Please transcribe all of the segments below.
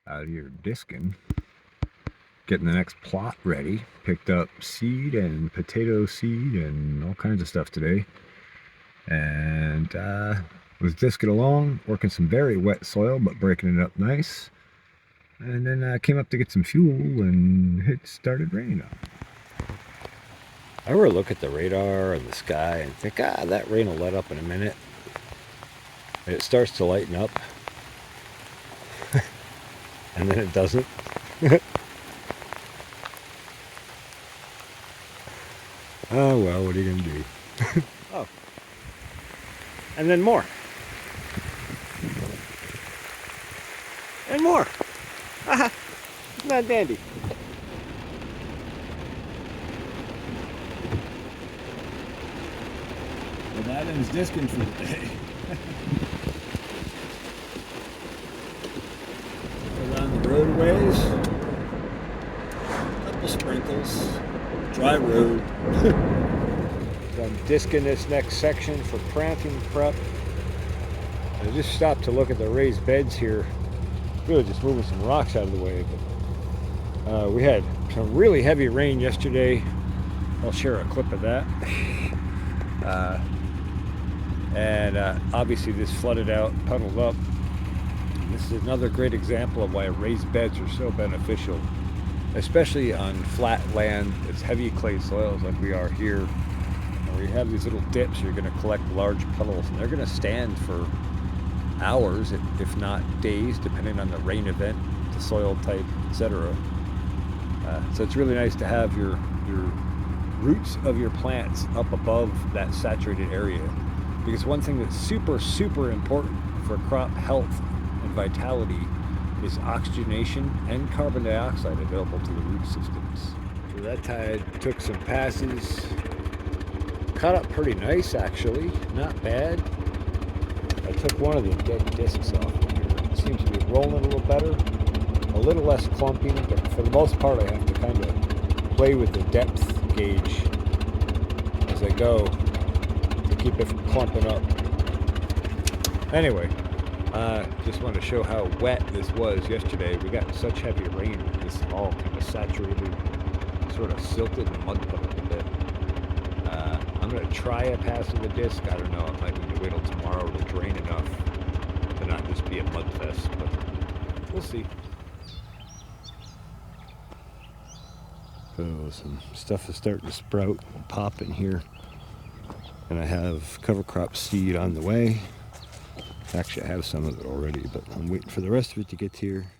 out here disking, getting the next plot ready. Picked up seed and potato seed and all kinds of stuff today, and was disking along, working some very wet soil but breaking it up nice. And then I came up to get some fuel and it started raining up. I ever look at the radar and the sky and think, that rain will let up in a minute. And it starts to lighten up. And then it doesn't. Oh well, what are you gonna do? Oh. And then more. And more. Haha. Isn't that dandy? Well, that ends discing for the day. Around the roadways, a couple sprinkles, dry road. So I'm disking this next section for planting prep. I just stopped to look at the raised beds here. Really just moving some rocks out of the way. But we had some really heavy rain yesterday. I'll share a clip of that. And obviously this flooded out, puddled up. This is another great example of why raised beds are so beneficial, especially on flat land. It's heavy clay soils like we are here, where you have these little dips. You're going to collect large puddles, and they're going to stand for hours, if not days, depending on the rain event, the soil type, etc. So it's really nice to have your roots of your plants up above that saturated area, because one thing that's super important for crop health and vitality is oxygenation and carbon dioxide available to the root systems. So that tide took some passes, caught up pretty nice actually, not bad. I took one of the dead discs off here. It seems to be rolling a little better, a little less clumping, but for the most part I have to kind of play with the depth gauge as I go to keep it from clumping up. Anyway, just want to show how wet this was yesterday. We got such heavy rain, this all kind of saturated, sort of silted and mud puddled a bit. I'm going to try a pass of the disc. I don't know, I might need to wait till tomorrow to drain enough to not just be a mud fest, but we'll see. So some stuff is starting to sprout and pop in here. And I have cover crop seed on the way. Actually, I have some of it already, but I'm waiting for the rest of it to get here.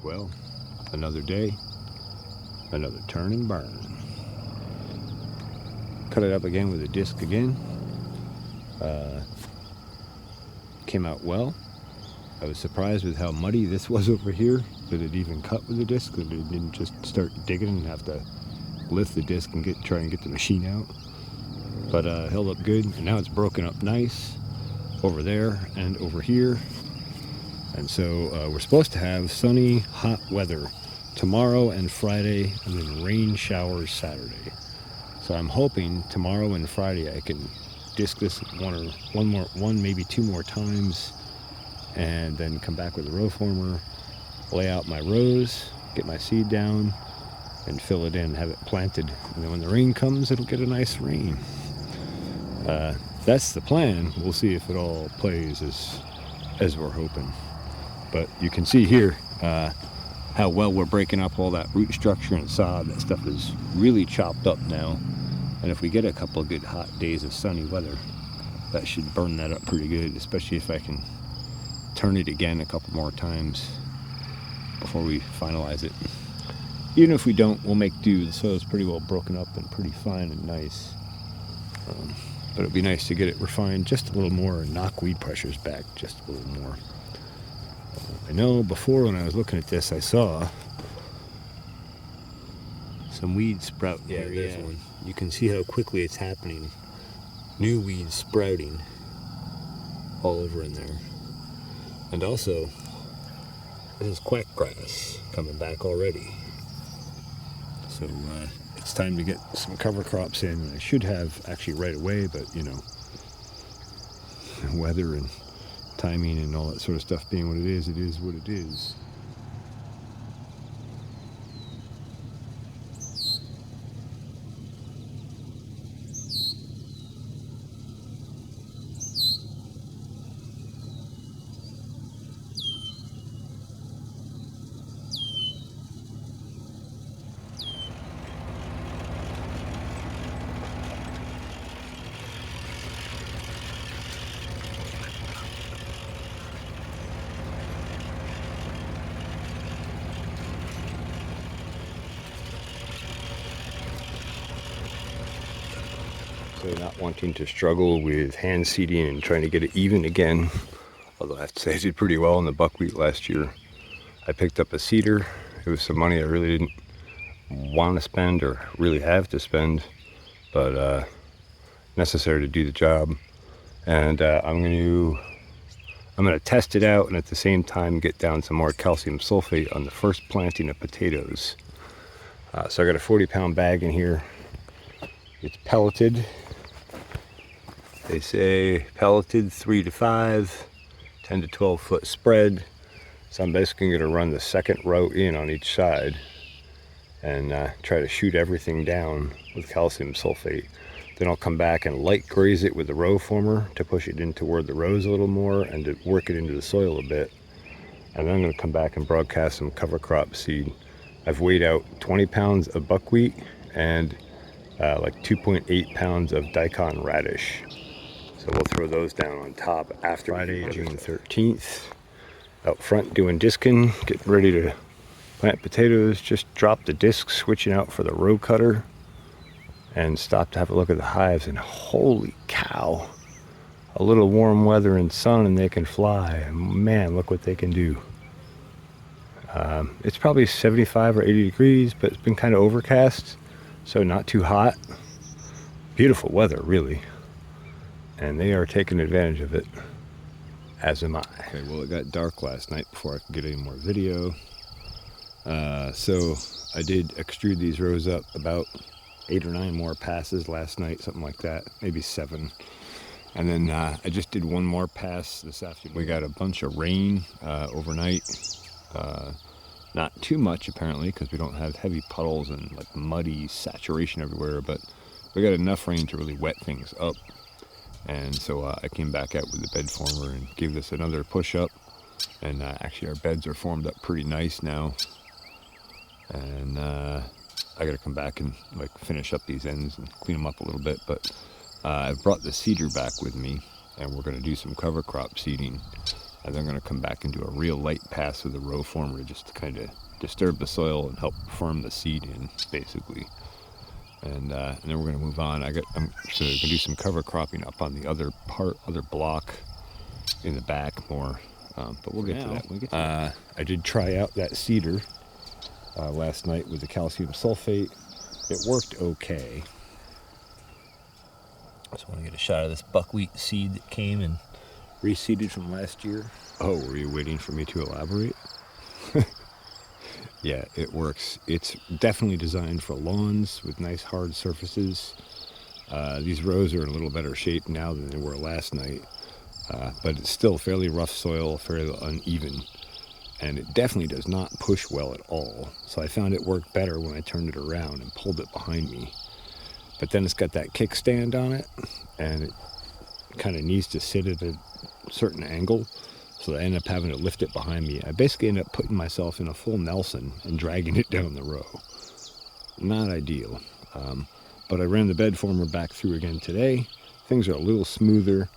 Well, another day, another turn and burn. Cut it up again with a disc again. Came out well. I was surprised with how muddy this was over here, that it even cut with the disc, that it didn't just start digging and have to lift the disc and try and get the machine out. But held up good, and now it's broken up nice over there and over here. And so we're supposed to have sunny, hot weather tomorrow and Friday, and then rain showers Saturday. So I'm hoping tomorrow and Friday I can disc this one, maybe two more times, and then come back with a row former, lay out my rows, get my seed down, and fill it in, have it planted. And then when the rain comes, it'll get a nice rain. That's the plan. We'll see if it all plays as we're hoping. But you can see here how well we're breaking up all that root structure and sod. That stuff is really chopped up now. And if we get a couple of good hot days of sunny weather, that should burn that up pretty good, especially if I can turn it again a couple more times before we finalize it. Even if we don't, we'll make do. The soil's pretty well broken up and pretty fine and nice. But it'd be nice to get it refined just a little more and knock weed pressures back just a little more. I know before when I was looking at this, I saw some weeds sprout. Yeah, there's one. You can see how quickly it's happening. New weeds sprouting all over in there. And also, this is quack grass coming back already. So it's time to get some cover crops in. I should have actually right away, but you know, weather and timing and all that sort of stuff being what it is what it is. So not wanting to struggle with hand seeding and trying to get it even again, although I have to say I did pretty well in the buckwheat last year. I picked up a seeder. It was some money I really didn't want to spend or really have to spend, but necessary to do the job. And I'm going to test it out and at the same time get down some more calcium sulfate on the first planting of potatoes. So I got a 40-pound bag in here. It's pelleted. They say pelleted 3 to 5, 10 to 12 foot spread. So I'm basically going to run the second row in on each side and try to shoot everything down with calcium sulfate. Then I'll come back and light graze it with the row former to push it in toward the rows a little more and to work it into the soil a bit. And then I'm going to come back and broadcast some cover crop seed. I've weighed out 20 pounds of buckwheat and like 2.8 pounds of daikon radish. So we'll throw those down on top after Friday, June 13th. Out front doing disking, getting ready to plant potatoes. Just dropped the disc, switching out for the row cutter, and stopped to have a look at the hives. And holy cow, a little warm weather and sun and they can fly. And man, look what they can do. It's probably 75 or 80 degrees, but it's been kind of overcast, so not too hot. Beautiful weather, really. And they are taking advantage of it, as am I. Okay, well, it got dark last night before I could get any more video. So I did extrude these rows up about 8 or 9 more passes last night, something like that, maybe 7. And then I just did one more pass this afternoon. We got a bunch of rain overnight. Not too much apparently, because we don't have heavy puddles and like muddy saturation everywhere, but we got enough rain to really wet things up. And so I came back out with the bed former and gave this another push up. And actually our beds are formed up pretty nice now. And I got to come back and like finish up these ends and clean them up a little bit. But I've brought the seeder back with me, and we're going to do some cover crop seeding. And I'm going to come back and do a real light pass with the row former just to kind of disturb the soil and help firm the seed in, basically. And then we're going to move on. I'm going to do some cover cropping up on the other block in the back more. But we'll get to that when we get to that. I did try out that seeder last night with the calcium sulfate. It worked okay. I just want to get a shot of this buckwheat seed that came and reseeded from last year. Oh, were you waiting for me to elaborate? Yeah, it works. It's definitely designed for lawns with nice hard surfaces. These rows are in a little better shape now than they were last night, but it's still fairly rough soil, fairly uneven, and it definitely does not push well at all. So I found it worked better when I turned it around and pulled it behind me. But then it's got that kickstand on it, and it kind of needs to sit at a certain angle. So I ended up having to lift it behind me. I basically ended up putting myself in a full Nelson and dragging it down the row. Not ideal. But I ran the bed former back through again today. Things are a little smoother.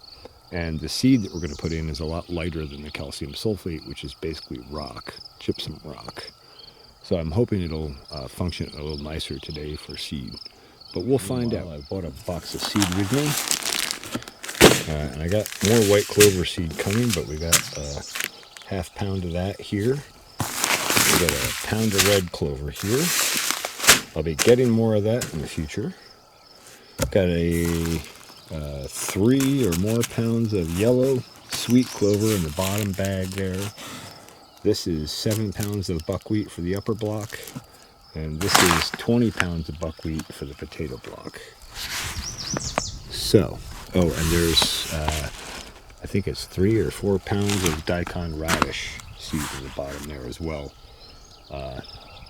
And the seed that we're going to put in is a lot lighter than the calcium sulfate, which is basically rock, gypsum rock. So I'm hoping it'll function a little nicer today for seed. But we'll find out. I bought a box of seed with me. And I got more white clover seed coming, but we got a half pound of that here. We got a pound of red clover here. I'll be getting more of that in the future. Got a 3 or more pounds of yellow sweet clover in the bottom bag there. This is 7 pounds of buckwheat for the upper block. And this is 20 pounds of buckwheat for the potato block. So, oh, and there's, I think it's 3 or 4 pounds of daikon radish seed in the bottom there as well,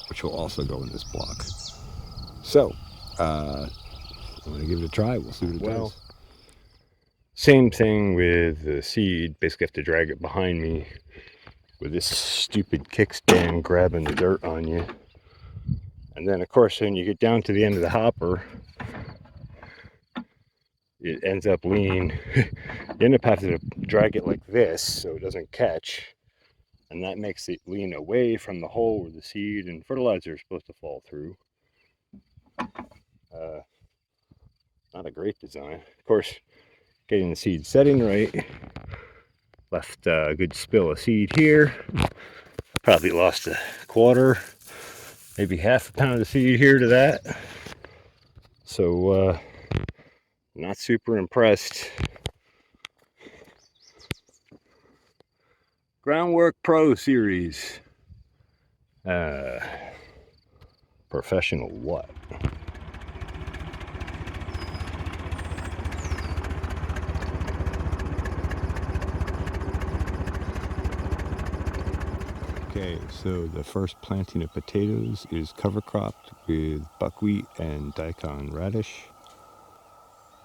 which will also go in this block. So, I'm going to give it a try. We'll see what it does. Same thing with the seed. Basically have to drag it behind me with this stupid kickstand grabbing the dirt on you. And then, of course, when you get down to the end of the hopper, it ends up lean. You end up having to drag it like this so it doesn't catch. And that makes it lean away from the hole where the seed and fertilizer are supposed to fall through. Not a great design. Of course, getting the seed setting right. Left a good spill of seed here. Probably lost a quarter, maybe half a pound of seed here to that. So, not super impressed. Groundwork Pro Series. Professional what? Okay, so the first planting of potatoes is cover cropped with buckwheat and daikon radish.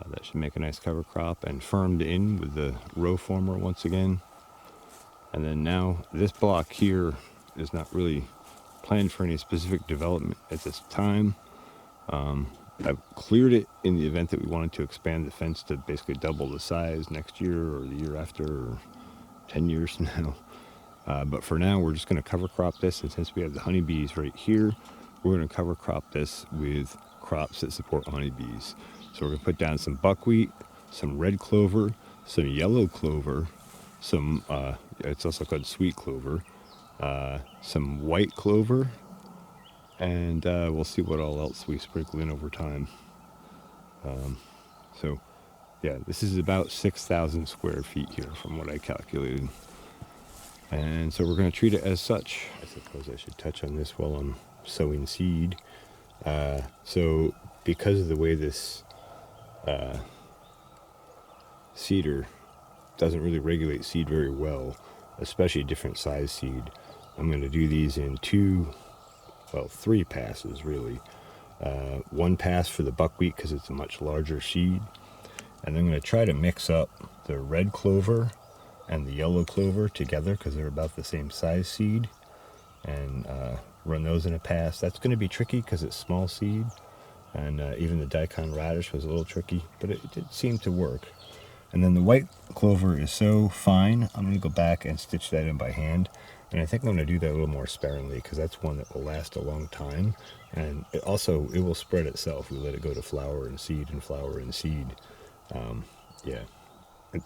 That should make a nice cover crop, and firmed in with the row former once again. And then now this block here is not really planned for any specific development at this time. I've cleared it in the event that we wanted to expand the fence to basically double the size next year or the year after or 10 years from now. But for now, we're just going to cover crop this, and since we have the honeybees right here, we're going to cover crop this with crops that support honeybees. So we're going to put down some buckwheat, some red clover, some yellow clover, some, it's also called sweet clover, some white clover, and we'll see what all else we sprinkle in over time. So, yeah, this is about 6,000 square feet here from what I calculated. And so we're going to treat it as such. I suppose I should touch on this while I'm sowing seed. So because of the way this seeder doesn't really regulate seed very well, especially different size seed, I'm going to do these in 3 passes really. One pass for the buckwheat because it's a much larger seed. And I'm going to try to mix up the red clover and the yellow clover together because they're about the same size seed, and run those in a pass. That's going to be tricky because it's small seed, and even the daikon radish was a little tricky, but it did seem to work. And then the white clover is so fine, I'm going to go back and stitch that in by hand, and I think I'm going to do that a little more sparingly because that's one that will last a long time, and it will spread itself. We let it go to flower and seed and flower and seed. Yeah.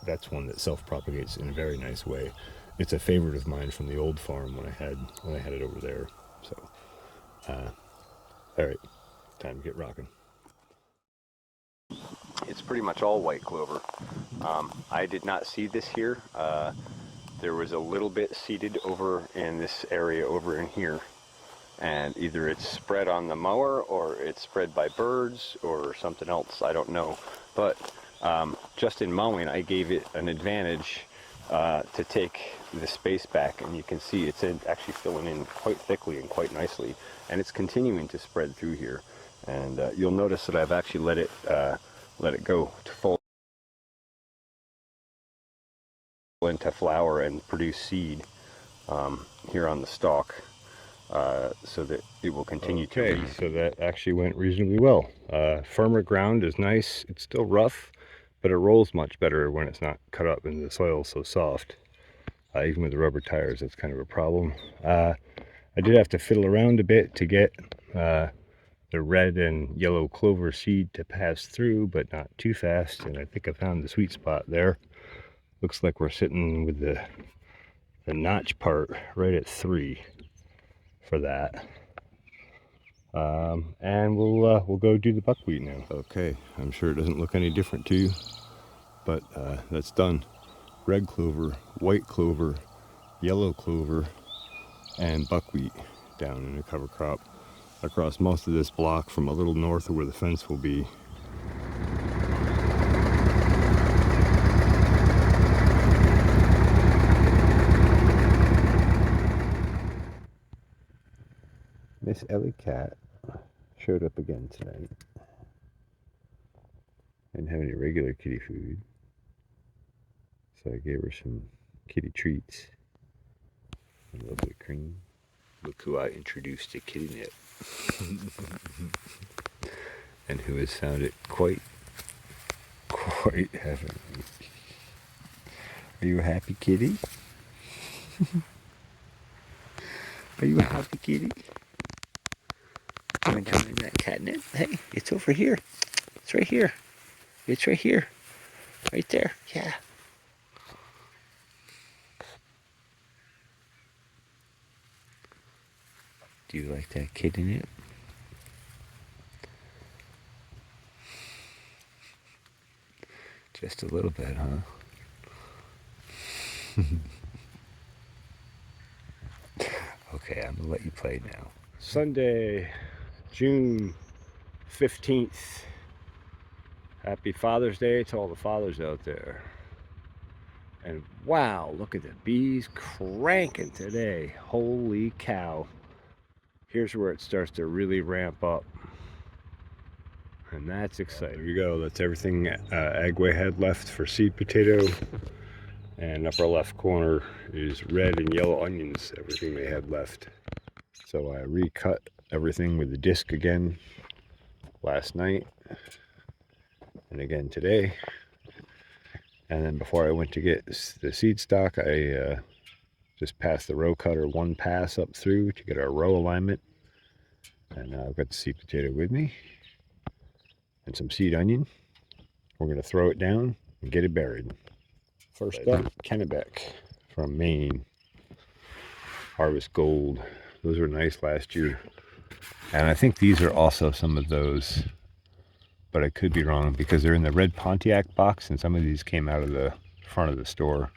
That's one that self-propagates in a very nice way. It's a favorite of mine from the old farm when I had it over there. So, all right, time to get rocking. It's pretty much all white clover. I did not seed this here. There was a little bit seeded over in this area over in here, and either it's spread on the mower or it's spread by birds or something else. I don't know, but just in mowing, I gave it an advantage to take the space back, and you can see it's actually filling in quite thickly and quite nicely, and it's continuing to spread through here. And you'll notice that I've actually let it go to full into flower and produce seed here on the stalk, so that it will continue to raise. So that actually went reasonably well. Firmer ground is nice. It's still rough. but it rolls much better when it's not cut up and the soil is so soft. Even with the rubber tires, that's kind of a problem. I did have to fiddle around a bit to get the red and yellow clover seed to pass through, but not too fast, and I think I found the sweet spot there. Looks like we're sitting with the notch part right at 3 for that. And we'll go do the buckwheat now. Okay, I'm sure it doesn't look any different to you, but that's done. Red clover, white clover, yellow clover, and buckwheat down in a cover crop across most of this block from a little north of where the fence will be. Miss Ellie Cat showed up again tonight. Didn't have any regular kitty food, so I gave her some kitty treats. A little bit of cream. Look who I introduced to Kitty Nip. And who has found it quite heavenly. Are you a happy kitty? Are you a happy kitty? Going down in that catnip? Hey, it's over here. It's right here. It's right here. Right there. Yeah. Do you like that kitty nip? Just a little bit, huh? Okay, I'm gonna let you play now. Sunday, June 15th. Happy Father's Day to all the fathers out there. And wow, look at the bees cranking today. Holy cow. Here's where it starts to really ramp up. And that's exciting. There you go. That's everything Agway had left for seed potato. And upper left corner is red and yellow onions, everything they had left. So I recut everything with the disc again last night. And again today. And then before I went to get the seed stock, I just passed the row cutter one pass up through to get our row alignment. And I've got the seed potato with me and some seed onion. We're going to throw it down and get it buried. First up, Kennebec from Maine. Harvest Gold. Those were nice last year. And I think these are also some of those, but I could be wrong because they're in the red Pontiac box and some of these came out of the front of the store.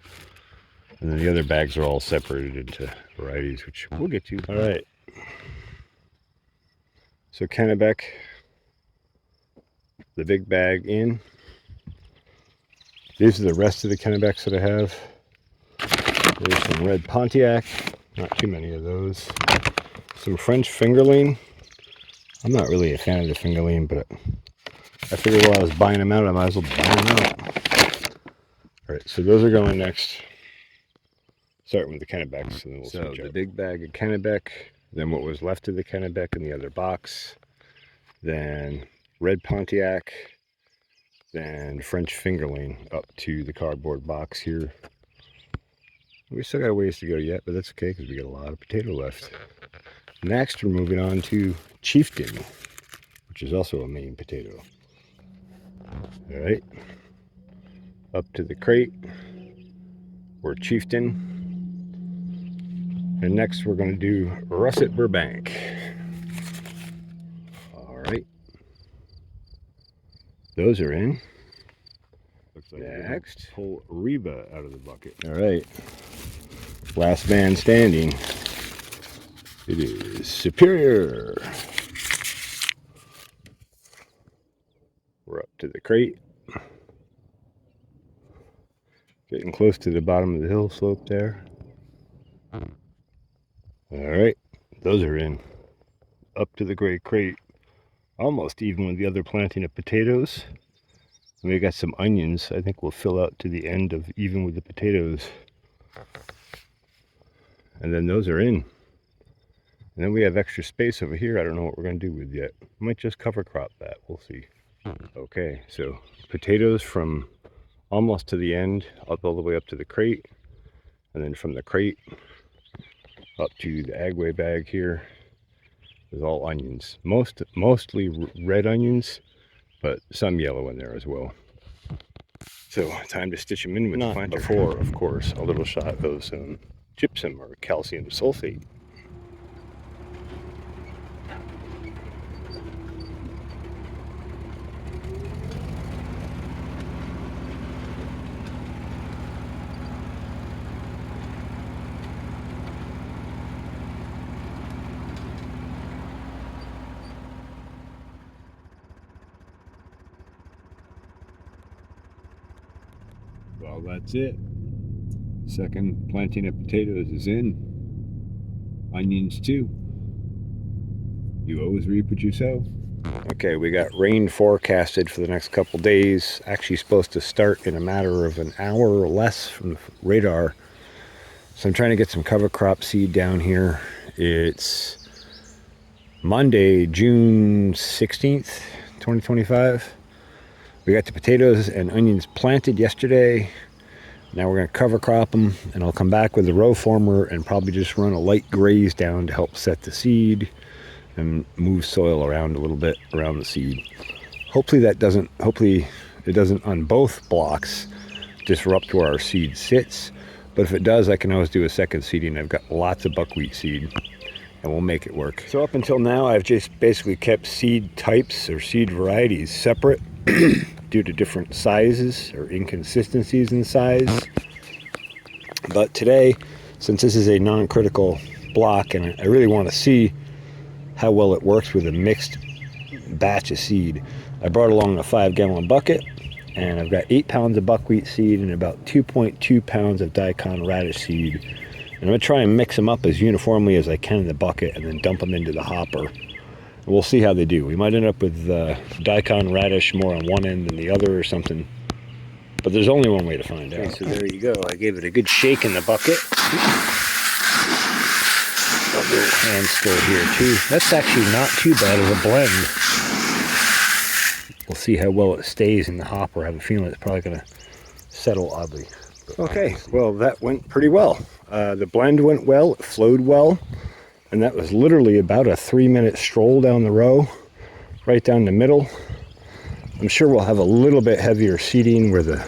And then the other bags are all separated into varieties, which we'll get to. All right. So Kennebec, the big bag in. These are the rest of the Kennebecs that I have. There's some red Pontiac, not too many of those. Some French fingerling. I'm not really a fan of the fingerling, but I figured while I was buying them out, I might as well buy them out. All right, so those are going next. Starting with the Kennebecs, and then we'll switch out. The big bag of Kennebec, then what was left of the Kennebec in the other box, then red Pontiac, then French fingerling up to the cardboard box here. We still got a ways to go yet, but that's okay because we got a lot of potato left. Next, we're moving on to Chieftain, which is also a Maine potato. All right, up to the crate, we're Chieftain. And next we're going to do Russet Burbank. All right. Those are in. Looks like next, pull Reba out of the bucket. All right. Last man standing. It is Superior. We're up to the crate. Getting close to the bottom of the hill slope there. All right, those are in. Up to the gray crate. Almost even with the other planting of potatoes. And we got some onions. I think we'll fill out to the end of even with the potatoes. And then those are in. And then we have extra space over here. I don't know what we're going to do with yet. Might just cover crop that. We'll see. Okay, so potatoes from almost to the end, up all the way up to the crate, and then from the crate up to the agway bag here is all onions. Mostly red onions, but some yellow in there as well. So time to stitch them in with the planter. Before, of course, a little shot of some gypsum or calcium sulfate. Well, that's it. Second planting of potatoes is in. Onions too. You always reap what you sow. Okay, we got rain forecasted for the next couple days. Actually supposed to start in a matter of an hour or less from the radar. So I'm trying to get some cover crop seed down here. It's Monday, June 16th, 2025. We got the potatoes and onions planted yesterday. Now we're going to cover crop them, and I'll come back with the row former and probably just run a light graze down to help set the seed and move soil around a little bit around the seed. Hopefully it doesn't on both blocks disrupt where our seed sits, but if it does, I can always do a second seeding. I've got lots of buckwheat seed and we'll make it work. So up until now, I've just basically kept seed types or seed varieties separate due to different sizes or inconsistencies in size. But today, since this is a non-critical block and I really want to see how well it works with a mixed batch of seed, I brought along a 5-gallon bucket, and I've got 8 pounds of buckwheat seed and about 2.2 pounds of daikon radish seed. And I'm going to try and mix them up as uniformly as I can in the bucket and then dump them into the hopper. We'll see how they do. We might end up with daikon radish more on one end than the other or something. But there's only one way to find out. Okay, so there you go. I gave it a good shake in the bucket. A little hand stir here too. That's actually not too bad of a blend. We'll see how well it stays in the hopper. I have a feeling it's probably going to settle oddly. Okay, well that went pretty well. The blend went well. It flowed well. And that was literally about a 3-minute stroll down the row, right down the middle. I'm sure we'll have a little bit heavier seeding where the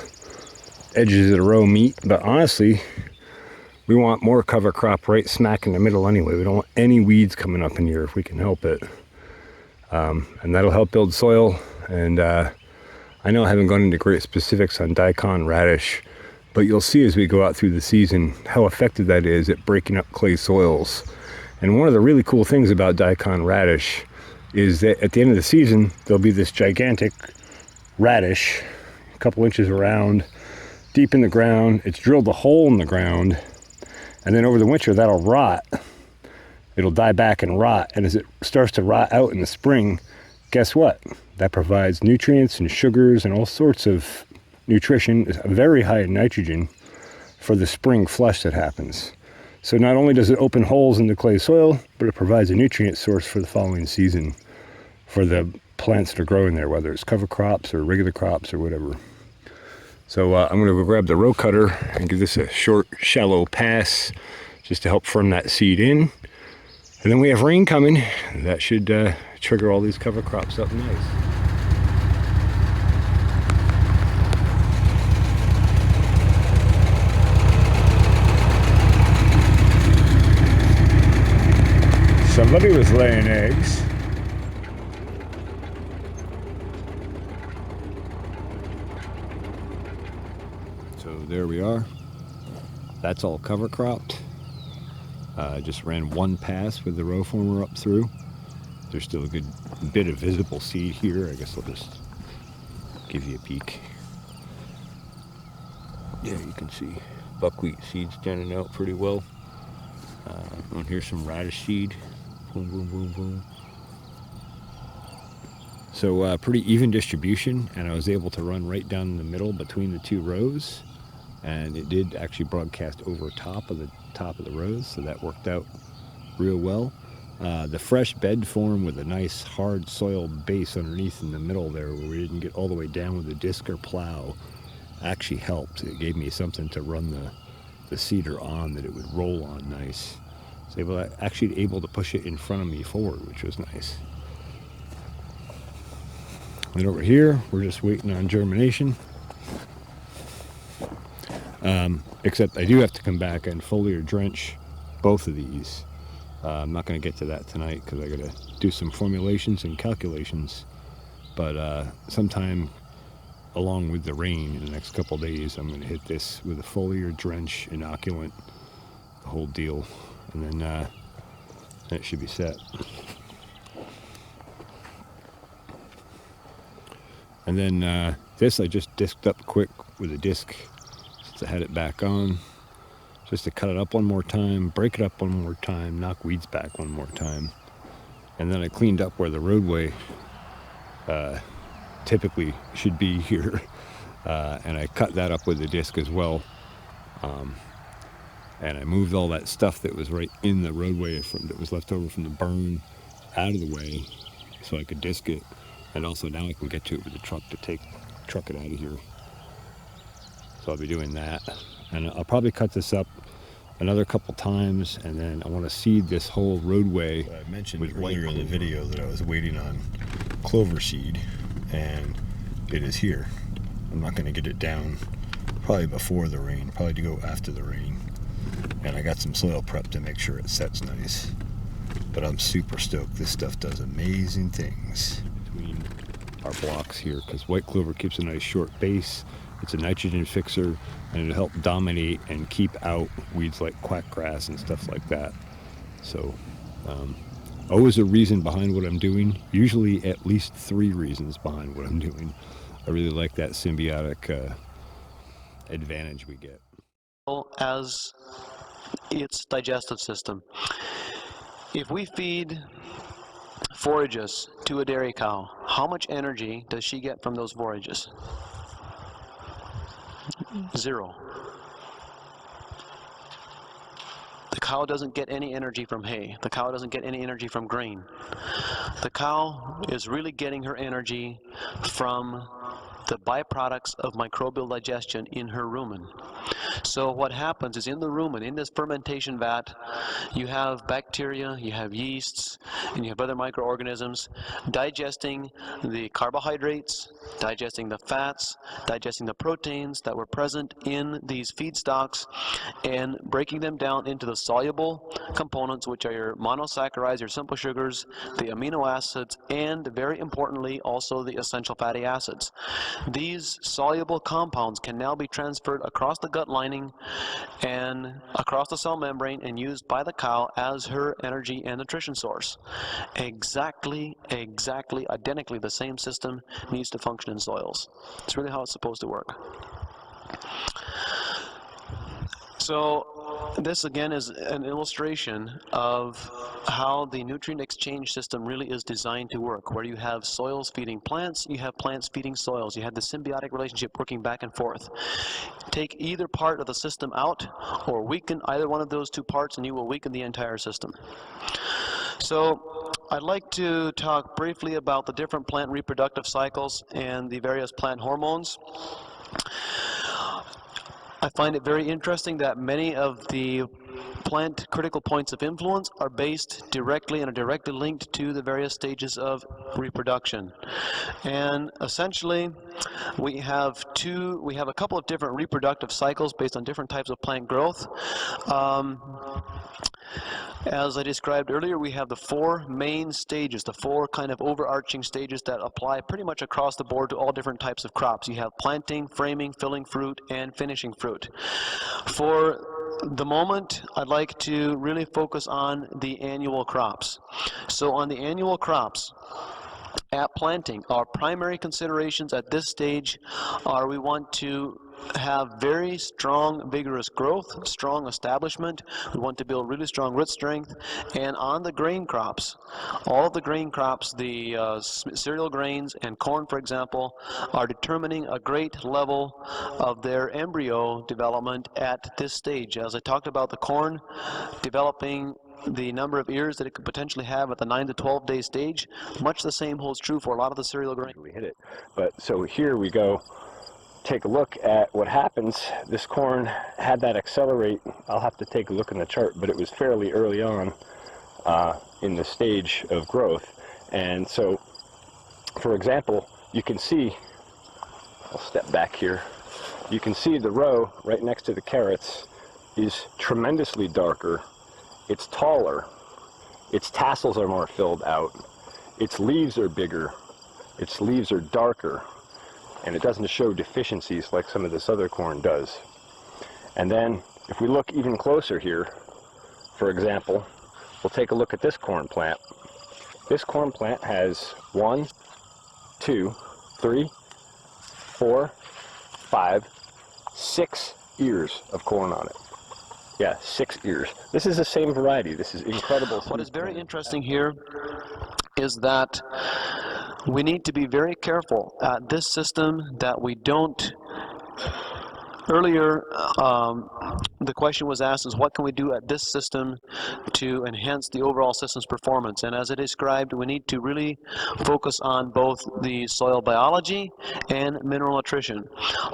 edges of the row meet, but honestly, we want more cover crop right smack in the middle anyway. We don't want any weeds coming up in here if we can help it. And that'll help build soil. And I know I haven't gone into great specifics on daikon radish, but you'll see as we go out through the season how effective that is at breaking up clay soils. And one of the really cool things about daikon radish is that at the end of the season, there'll be this gigantic radish, a couple inches around, deep in the ground. It's drilled a hole in the ground, and then over the winter, that'll rot. It'll die back and rot, and as it starts to rot out in the spring, guess what? That provides nutrients and sugars and all sorts of nutrition, very high in nitrogen, for the spring flush that happens. So not only does it open holes in the clay soil, but it provides a nutrient source for the following season for the plants that are growing there, whether it's cover crops or regular crops or whatever. So I'm going to go grab the row cutter and give this a short, shallow pass just to help firm that seed in. And then we have rain coming. That should trigger all these cover crops up nice. Somebody was laying eggs. So there we are. That's all cover cropped. Just ran one pass with the row former up through. There's still a good bit of visible seed here. I guess I'll just give you a peek. Yeah, you can see buckwheat seed standing out pretty well. And here's some radish seed. Boom, boom, boom, boom. So pretty even distribution, and I was able to run right down the middle between the two rows, and it did actually broadcast over top of the rows, so that worked out real well. The fresh bed form with a nice hard soil base underneath in the middle there, where we didn't get all the way down with the disc or plow, actually helped. It gave me something to run the cedar on that it would roll on nice. So I was actually able to push it in front of me forward, which was nice. And over here, we're just waiting on germination. Except I do have to come back and foliar drench both of these. I'm not going to get to that tonight because I got to do some formulations and calculations. But sometime along with the rain in the next couple days, I'm going to hit this with a foliar drench, inoculant, the whole deal, and then it should be set. And then this I just disked up quick with a disc since I had it back on, just to cut it up one more time, break it up one more time, knock weeds back one more time. And then I cleaned up where the roadway typically should be here, and I cut that up with the disc as well. And I moved all that stuff that was right in the roadway that was left over from the burn out of the way so I could disc it. And also now I can get to it with the truck to truck it out of here. So I'll be doing that. And I'll probably cut this up another couple times, and then I want to seed this whole roadway. So I mentioned earlier in the video that I was waiting on clover seed, and it is here. I'm not going to get it down probably before the rain, probably to go after the rain. And I got some soil prep to make sure it sets nice. But I'm super stoked. This stuff does amazing things. Between our blocks here, because white clover keeps a nice short base. It's a nitrogen fixer, and it'll help dominate and keep out weeds like quackgrass and stuff like that. So always a reason behind what I'm doing, usually at least 3 reasons behind what I'm doing. I really like that symbiotic advantage we get. As its digestive system. If we feed forages to a dairy cow, how much energy does she get from those forages? 0. The cow doesn't get any energy from hay. The cow doesn't get any energy from grain. The cow is really getting her energy from the byproducts of microbial digestion in her rumen. So what happens is in the rumen, in this fermentation vat, you have bacteria, you have yeasts, and you have other microorganisms digesting the carbohydrates, digesting the fats, digesting the proteins that were present in these feedstocks, and breaking them down into the soluble components, which are your monosaccharides, your simple sugars, the amino acids, and very importantly also the essential fatty acids. These soluble compounds can now be transferred across the gut lining and across the cell membrane and used by the cow as her energy and nutrition source. Exactly, identically the same system needs to function in soils. It's really how it's supposed to work. So this again is an illustration of how the nutrient exchange system really is designed to work, where you have soils feeding plants, you have plants feeding soils, you have the symbiotic relationship working back and forth. Take either part of the system out or weaken either one of those 2 parts and you will weaken the entire system. So I'd like to talk briefly about the different plant reproductive cycles and the various plant hormones. I find it very interesting that many of the plant critical points of influence are based directly and are directly linked to the various stages of reproduction. And essentially, we have a couple of different reproductive cycles based on different types of plant growth. As I described earlier, we have the 4 main stages, the 4 kind of overarching stages that apply pretty much across the board to all different types of crops. You have planting, framing, filling fruit, and finishing fruit. For the moment, I'd like to really focus on the annual crops. So on the annual crops, at planting, our primary considerations at this stage are we want to have very strong, vigorous growth, strong establishment. We want to build really strong root strength. And on the grain crops, all of the grain crops, the cereal grains and corn, for example, are determining a great level of their embryo development at this stage. As I talked about the corn developing the number of ears that it could potentially have at the 9 to 12 day stage, much the same holds true for a lot of the cereal grains. We hit it. But so here we go take a look at what happens, this corn had that accelerate. I'll have to take a look in the chart, but it was fairly early on in the stage of growth. And so, for example, you can see, I'll step back here, you can see the row right next to the carrots is tremendously darker, it's taller, its tassels are more filled out, its leaves are bigger, its leaves are darker, and it doesn't show deficiencies like some of this other corn does. And then if we look even closer here, for example, we'll take a look at this corn plant. This corn plant has 1, 2, 3, 4, 5, 6 ears of corn on it. Yeah, 6 ears. This is the same variety. This is incredible. What is very interesting here is that we need to be very careful at this system that we don't. Earlier, the question was asked is what can we do at this system to enhance the overall system's performance? And as I described, we need to really focus on both the soil biology and mineral nutrition.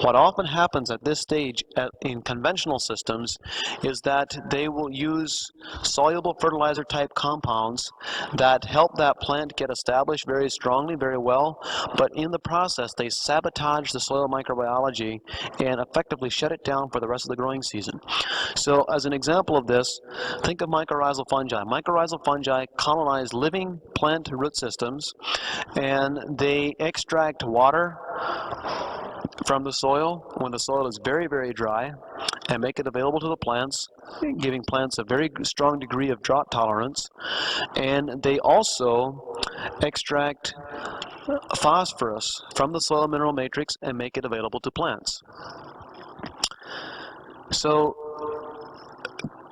What often happens at this stage in conventional systems is that they will use soluble fertilizer type compounds that help that plant get established very strongly, very well, but in the process they sabotage the soil microbiology and effectively shut it down for the rest of the growing season. So as an example of this, think of mycorrhizal fungi. Mycorrhizal fungi colonize living plant root systems, and they extract water from the soil when the soil is very, very dry and make it available to the plants, giving plants a very strong degree of drought tolerance. And they also extract phosphorus from the soil mineral matrix and make it available to plants. So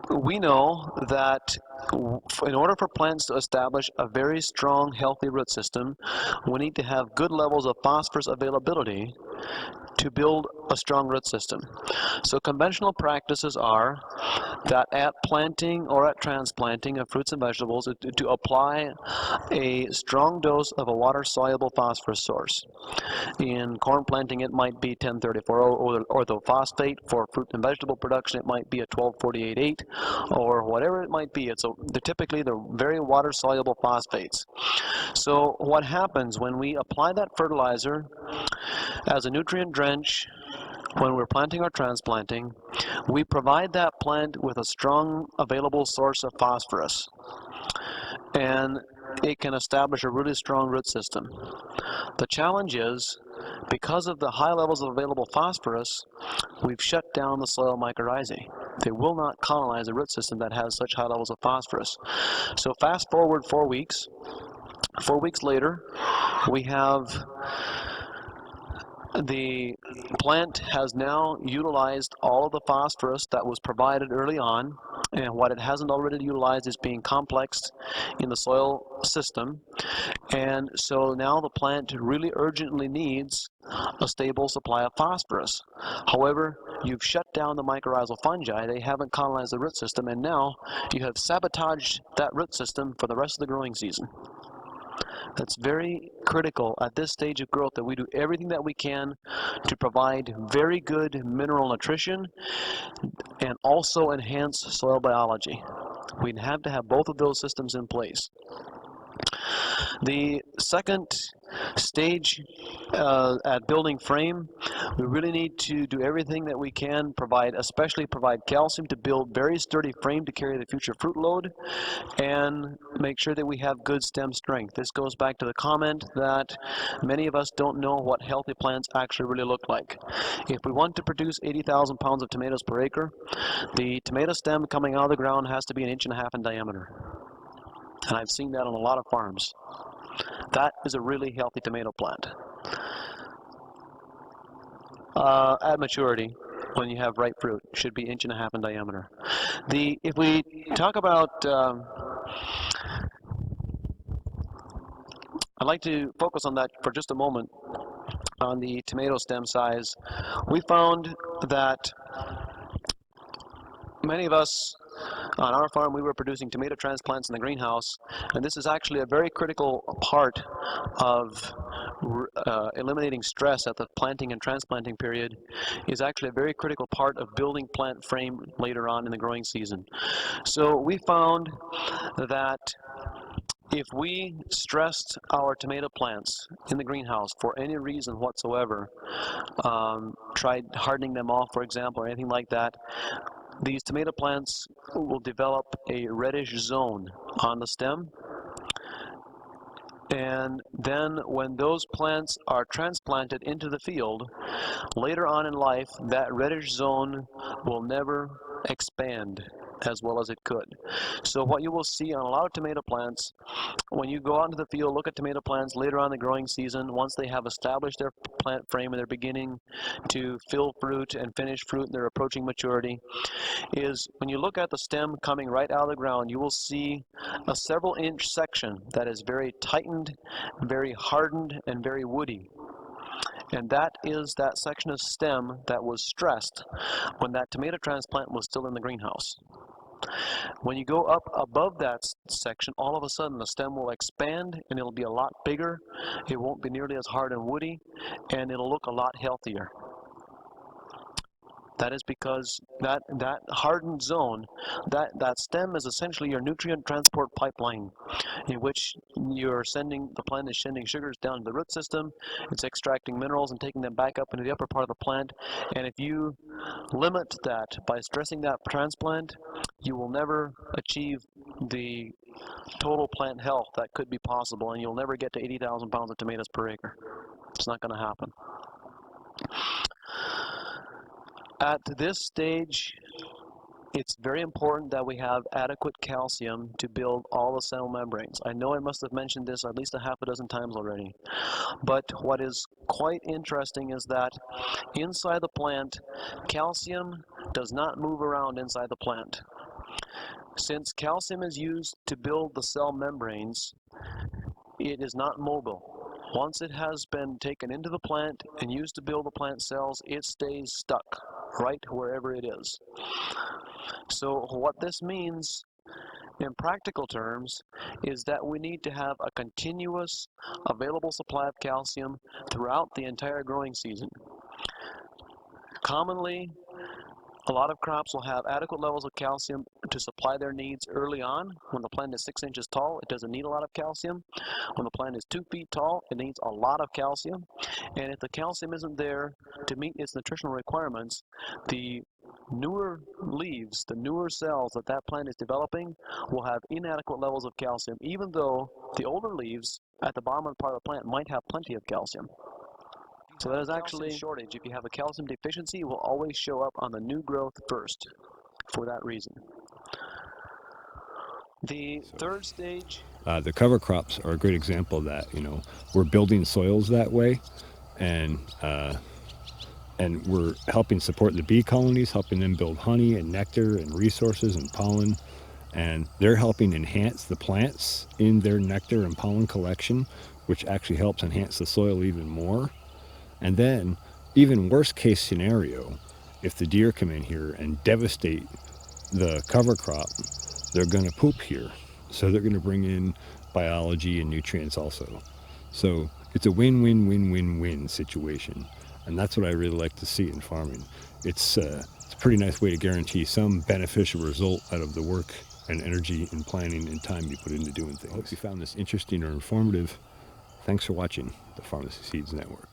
we know that in order for plants to establish a very strong, healthy root system, we need to have good levels of phosphorus availability to build a strong root system. So conventional practices are that at planting or at transplanting of fruits and vegetables to apply a strong dose of a water-soluble phosphorus source. In corn planting, it might be 1034 orthophosphate. For fruit and vegetable production, it might be a 1248-8 or whatever it might be. They're typically the very water-soluble phosphates. So what happens when we apply that fertilizer as a nutrient drench when we're planting or transplanting, we provide that plant with a strong available source of phosphorus, and it can establish a really strong root system. The challenge is, because of the high levels of available phosphorus, we've shut down the soil mycorrhizae. They will not colonize a root system that has such high levels of phosphorus. So fast forward 4 weeks. 4 weeks later, we have the plant has now utilized all of the phosphorus that was provided early on, and what it hasn't already utilized is being complexed in the soil system. And so now the plant really urgently needs a stable supply of phosphorus. However, you've shut down the mycorrhizal fungi, they haven't colonized the root system, and now you have sabotaged that root system for the rest of the growing season. That's very critical at this stage of growth, that we do everything that we can to provide very good mineral nutrition and also enhance soil biology. We have to have both of those systems in place. The second stage at building frame, we really need to do everything that we can, especially provide calcium to build very sturdy frame to carry the future fruit load, and make sure that we have good stem strength. This goes back to the comment that many of us don't know what healthy plants actually really look like. If we want to produce 80,000 pounds of tomatoes per acre, the tomato stem coming out of the ground has to be 1.5 inches in diameter. And I've seen that on a lot of farms. That is a really healthy tomato plant. At maturity, when you have ripe fruit, it should be 1.5 inches in diameter. If we talk about, I'd like to focus on that for just a moment, on the tomato stem size. We found that many of us on our farm, we were producing tomato transplants in the greenhouse, and this is actually a very critical part of eliminating stress at the planting and transplanting period is actually a very critical part of building plant frame later on in the growing season. So we found that if we stressed our tomato plants in the greenhouse for any reason whatsoever, tried hardening them off, for example, or anything like that, these tomato plants will develop a reddish zone on the stem. And then when those plants are transplanted into the field, later on in life, that reddish zone will never expand as well as it could. So what you will see on a lot of tomato plants, when you go out into the field, look at tomato plants later on in the growing season, once they have established their plant frame and they're beginning to fill fruit and finish fruit and they're approaching maturity, is when you look at the stem coming right out of the ground, you will see a several inch section that is very tightened, very hardened, and very woody. And that is that section of stem that was stressed when that tomato transplant was still in the greenhouse. When you go up above that section, all of a sudden the stem will expand and it'll be a lot bigger. It won't be nearly as hard and woody, and it'll look a lot healthier. That is because that hardened zone, that stem is essentially your nutrient transport pipeline, in which the plant is sending sugars down to the root system, it's extracting minerals and taking them back up into the upper part of the plant. And if you limit that by stressing that transplant, you will never achieve the total plant health that could be possible, and you'll never get to 80,000 pounds of tomatoes per acre. It's not going to happen. At this stage, it's very important that we have adequate calcium to build all the cell membranes. I know I must have mentioned this at least a half a dozen times already. But what is quite interesting is that inside the plant, calcium does not move around inside the plant. Since calcium is used to build the cell membranes, it is not mobile. Once it has been taken into the plant and used to build the plant cells, it stays stuck right wherever it is. So what this means in practical terms is that we need to have a continuous available supply of calcium throughout the entire growing season. Commonly, a lot of crops will have adequate levels of calcium to supply their needs early on. When the plant is 6 inches tall, it doesn't need a lot of calcium. When the plant is 2 feet tall, it needs a lot of calcium. And if the calcium isn't there to meet its nutritional requirements, the newer leaves, the newer cells that plant is developing will have inadequate levels of calcium, even though the older leaves at the bottom of the part of the plant might have plenty of calcium. So that is actually a shortage. If you have a calcium deficiency, it will always show up on the new growth first for that reason. The third stage... The cover crops are a great example of that. We're building soils that way, and we're helping support the bee colonies, helping them build honey and nectar and resources and pollen, and they're helping enhance the plants in their nectar and pollen collection, which actually helps enhance the soil even more. And then, even worst case scenario, if the deer come in here and devastate the cover crop, they're going to poop here. So they're going to bring in biology and nutrients also. So it's a win-win-win-win-win situation. And that's what I really like to see in farming. It's a pretty nice way to guarantee some beneficial result out of the work and energy and planning and time you put into doing things. I hope you found this interesting or informative. Thanks for watching the Pharmacy Seeds Network.